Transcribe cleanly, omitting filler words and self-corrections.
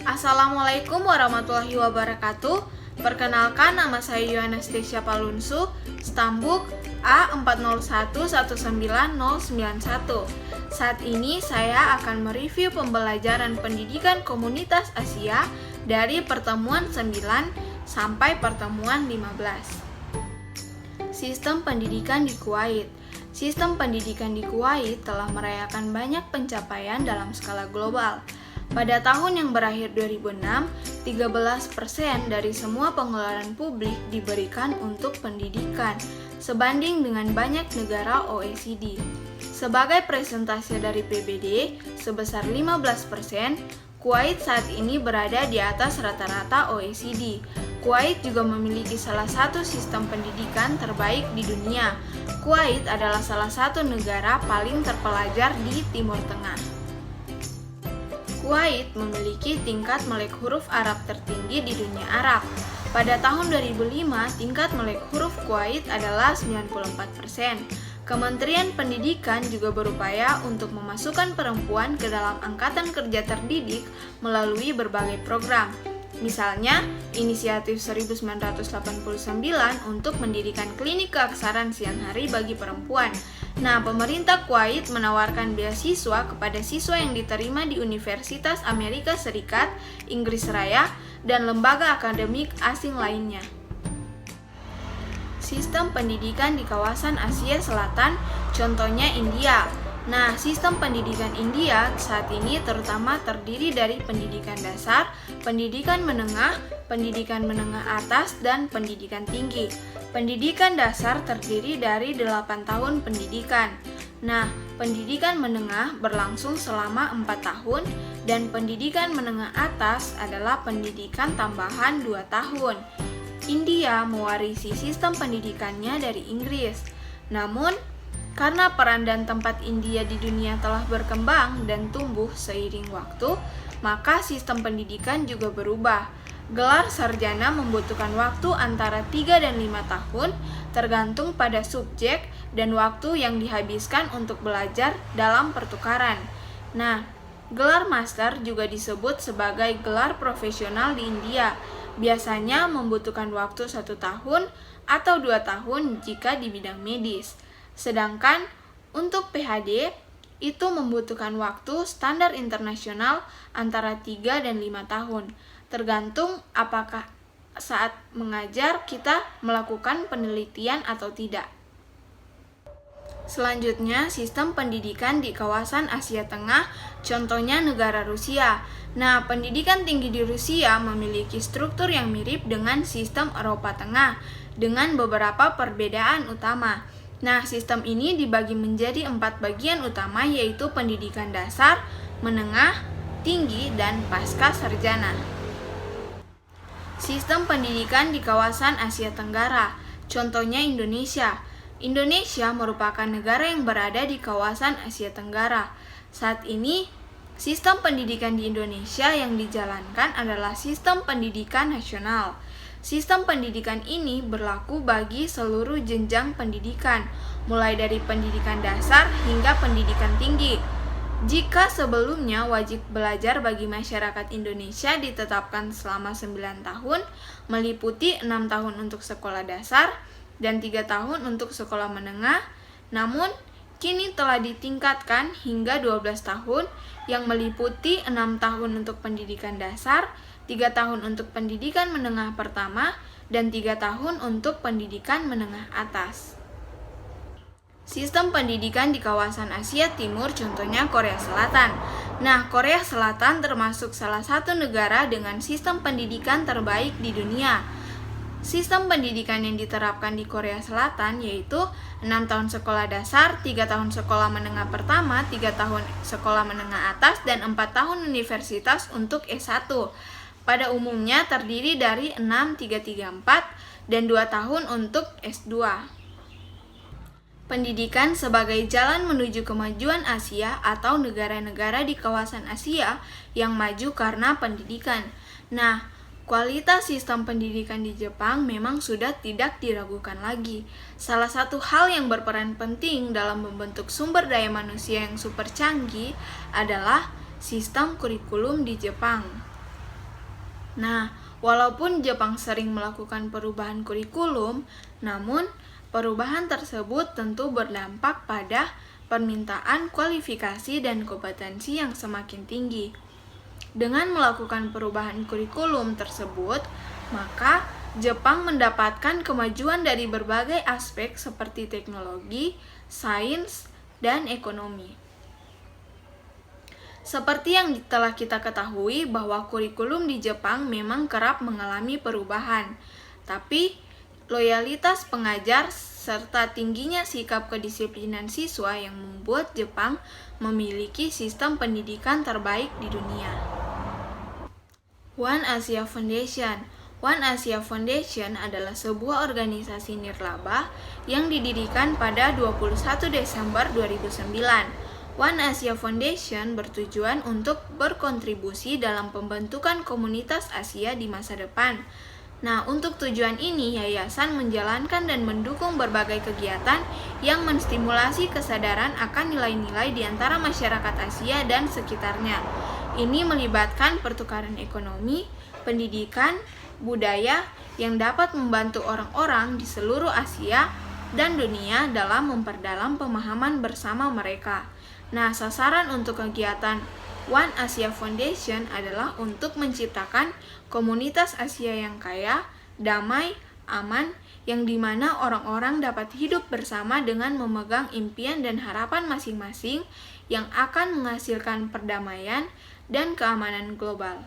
Assalamualaikum warahmatullahi wabarakatuh. Perkenalkan, nama saya Yuanastasia Palunsu, Stambuk A40119091. Saat ini saya akan mereview pembelajaran pendidikan komunitas Asia dari pertemuan 9 sampai pertemuan 15. Sistem pendidikan di Kuwait. Sistem pendidikan di Kuwait telah merayakan banyak pencapaian dalam skala global. Pada tahun yang berakhir 2006, 13% dari semua pengeluaran publik diberikan untuk pendidikan, sebanding dengan banyak negara OECD. Sebagai presentase dari PBD sebesar 15%, Kuwait saat ini berada di atas rata-rata OECD. Kuwait juga memiliki salah satu sistem pendidikan terbaik di dunia. Kuwait adalah salah satu negara paling terpelajar di Timur Tengah. Kuwait memiliki tingkat melek huruf Arab tertinggi di dunia Arab. Pada tahun 2005, tingkat melek huruf Kuwait adalah 94%. Kementerian Pendidikan juga berupaya untuk memasukkan perempuan ke dalam angkatan kerja terdidik melalui berbagai program. Misalnya, inisiatif 1989 untuk mendirikan klinik keaksaraan siang hari bagi perempuan. Nah, pemerintah Kuwait menawarkan beasiswa kepada siswa yang diterima di Universitas Amerika Serikat, Inggris Raya, dan lembaga akademik asing lainnya. Sistem pendidikan di kawasan Asia Selatan, contohnya India. Nah, sistem pendidikan India saat ini terutama terdiri dari pendidikan dasar, pendidikan menengah atas, dan pendidikan tinggi. Pendidikan dasar terdiri dari 8 tahun pendidikan. Nah, pendidikan menengah berlangsung selama 4 tahun, dan pendidikan menengah atas adalah pendidikan tambahan 2 tahun. India mewarisi sistem pendidikannya dari Inggris. Namun, karena peran dan tempat India di dunia telah berkembang dan tumbuh seiring waktu, maka sistem pendidikan juga berubah. Gelar sarjana membutuhkan waktu antara 3 dan 5 tahun, tergantung pada subjek dan waktu yang dihabiskan untuk belajar dalam pertukaran. Nah, gelar master juga disebut sebagai gelar profesional di India. Biasanya membutuhkan waktu 1 tahun atau 2 tahun jika di bidang medis. Sedangkan untuk PhD itu membutuhkan waktu standar internasional antara 3 dan 5 tahun, tergantung apakah saat mengajar kita melakukan penelitian atau tidak. Selanjutnya, sistem pendidikan di kawasan Asia Tengah, contohnya negara Rusia. Nah, pendidikan tinggi di Rusia memiliki struktur yang mirip dengan sistem Eropa Tengah, dengan beberapa perbedaan utama. Nah, sistem ini dibagi menjadi 4 bagian utama, yaitu pendidikan dasar, menengah, tinggi, dan pasca sarjana. Sistem pendidikan di kawasan Asia Tenggara, contohnya Indonesia. Indonesia merupakan negara yang berada di kawasan Asia Tenggara. Saat ini, sistem pendidikan di Indonesia yang dijalankan adalah sistem pendidikan nasional. Sistem pendidikan ini berlaku bagi seluruh jenjang pendidikan, mulai dari pendidikan dasar hingga pendidikan tinggi. Jika sebelumnya wajib belajar bagi masyarakat Indonesia ditetapkan selama 9 tahun, meliputi 6 tahun untuk sekolah dasar dan 3 tahun untuk sekolah menengah, namun kini telah ditingkatkan hingga 12 tahun yang meliputi 6 tahun untuk pendidikan dasar, 3 tahun untuk pendidikan menengah pertama, dan 3 tahun untuk pendidikan menengah atas. Sistem pendidikan di kawasan Asia Timur, contohnya Korea Selatan. Nah, Korea Selatan termasuk salah satu negara dengan sistem pendidikan terbaik di dunia. Sistem pendidikan yang diterapkan di Korea Selatan yaitu 6 tahun sekolah dasar, 3 tahun sekolah menengah pertama, 3 tahun sekolah menengah atas, dan 4 tahun universitas untuk S1. Pada umumnya terdiri dari 6-3-3-4 dan 2 tahun untuk S2. Pendidikan sebagai jalan menuju kemajuan Asia atau negara-negara di kawasan Asia yang maju karena pendidikan. Nah, kualitas sistem pendidikan di Jepang memang sudah tidak diragukan lagi. Salah satu hal yang berperan penting dalam membentuk sumber daya manusia yang super canggih adalah sistem kurikulum di Jepang. Nah, walaupun Jepang sering melakukan perubahan kurikulum, namun perubahan tersebut tentu berdampak pada permintaan kualifikasi dan kompetensi yang semakin tinggi. Dengan melakukan perubahan kurikulum tersebut, maka Jepang mendapatkan kemajuan dari berbagai aspek seperti teknologi, sains, dan ekonomi. Seperti yang telah kita ketahui bahwa kurikulum di Jepang memang kerap mengalami perubahan, tapi loyalitas pengajar serta tingginya sikap kedisiplinan siswa yang membuat Jepang memiliki sistem pendidikan terbaik di dunia. One Asia Foundation. One Asia Foundation adalah sebuah organisasi nirlaba yang didirikan pada 21 Desember 2009. One Asia Foundation bertujuan untuk berkontribusi dalam pembentukan komunitas Asia di masa depan. Nah, untuk tujuan ini, yayasan menjalankan dan mendukung berbagai kegiatan yang menstimulasi kesadaran akan nilai-nilai di antara masyarakat Asia dan sekitarnya. Ini melibatkan pertukaran ekonomi, pendidikan, budaya yang dapat membantu orang-orang di seluruh Asia dan dunia dalam memperdalam pemahaman bersama mereka. Nah, sasaran untuk kegiatan One Asia Foundation adalah untuk menciptakan komunitas Asia yang kaya, damai, aman, yang dimana orang-orang dapat hidup bersama dengan memegang impian dan harapan masing-masing yang akan menghasilkan perdamaian dan keamanan global.